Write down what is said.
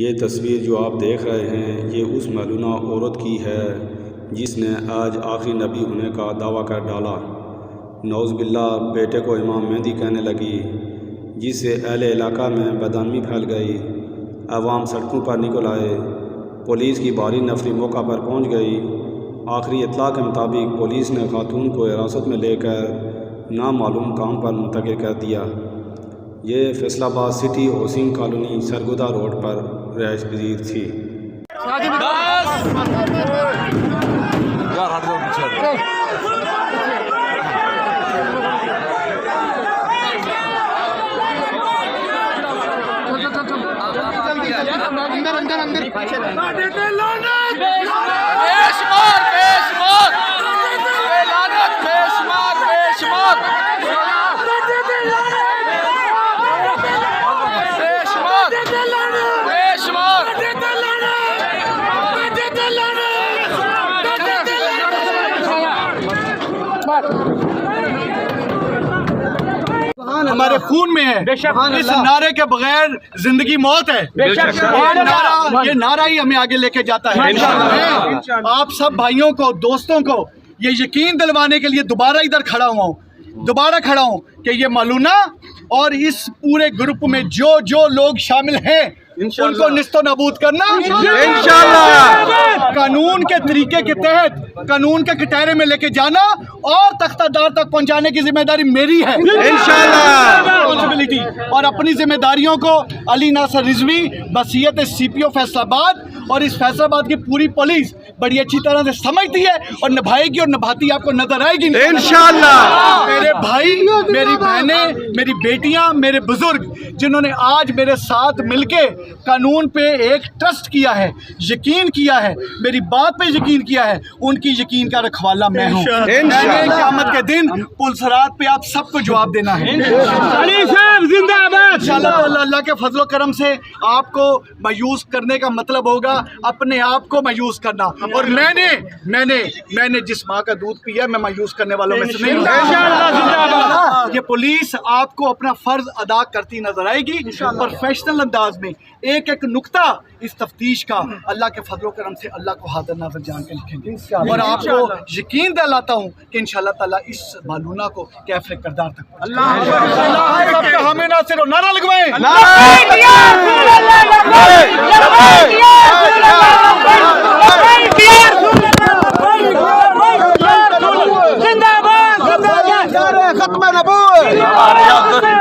یہ تصویر جو آپ دیکھ رہے ہیں یہ اس ملعونہ عورت کی ہے جس نے آج آخری نبی ہونے کا دعویٰ کر ڈالا۔ نعوذ باللہ بیٹے کو امام مہدی کہنے لگی، جس سے اہل علاقہ میں بدعنوانی پھیل گئی۔ عوام سڑکوں پر نکل آئے، پولیس کی بھاری نفری موقع پر پہنچ گئی۔ آخری اطلاع کے مطابق پولیس نے خاتون کو حراست میں لے کر نامعلوم کام پر منتقل کر دیا۔ یہ Faisalabad city housing colony Sargodha road پر رہائش پذیر تھی۔ ہمارے خون میں ہے، اس نعرے کے بغیر زندگی موت ہے۔ یہ نعرہ ہی ہمیں آگے لے کے جاتا ہے۔ آپ سب بھائیوں کو، دوستوں کو یہ یقین دلوانے کے لیے دوبارہ ادھر کھڑا ہوں کہ یہ ملعونہ اور اس پورے گروپ میں جو لوگ شامل ہیں ان کو نیست و نابود کرنا انشاءاللہ، قانون کے طریقے کے تحت قانون کے کٹہرے میں لے کے جانا اور تختہ دار تک پہنچانے کی ذمہ داری میری ہے انشاءاللہ۔ اور اپنی ذمہ داریوں کو علی ناصر رضوی بصیت سی پی او فیصل آباد اور اس فیصل آباد کی پوری پولیس بڑی اچھی طرح سے سمجھتی ہے اور نبھائے گی اور نبھاتی آپ کو نظر آئے گی انشاءاللہ۔ میرے بھائی، میری بہنیں، میری بیٹیاں، میرے بزرگ جنہوں نے آج میرے ساتھ مل کے قانون پہ ایک ٹرسٹ کیا ہے، یقین کیا ہے، میری بات پہ یقین کیا ہے، ان کی یقین کا رکھوالا میں ہوں۔ قیامت کے دن پلسرات پہ آپ سب کو جواب دینا ہے انشاءاللہ۔ اللہ کے فضل و کرم سے آپ کو مایوس کرنے کا مطلب ہوگا اپنے آپ کو مایوس کرنا، اور میں نے جس ماں کا دودھ پیا میں مایوس کرنے والوں میں سے نہیں ہوں۔ یہ پولیس آپ کو اپنا فرض ادا کرتی نظر آئے گی پروفیشنل انداز میں، ایک نقطہ اس تفتیش کا اللہ کے فضل و کرم سے اللہ کو حاضر ناظر جان کے لکھیں گے، اور آپ کو یقین دلاتا ہوں کہ انشاءاللہ تعالیٰ اس ملعونہ کو کیفر کردار تک ہمیں نہ صرف نعرہ لگوائیں ختم نبوت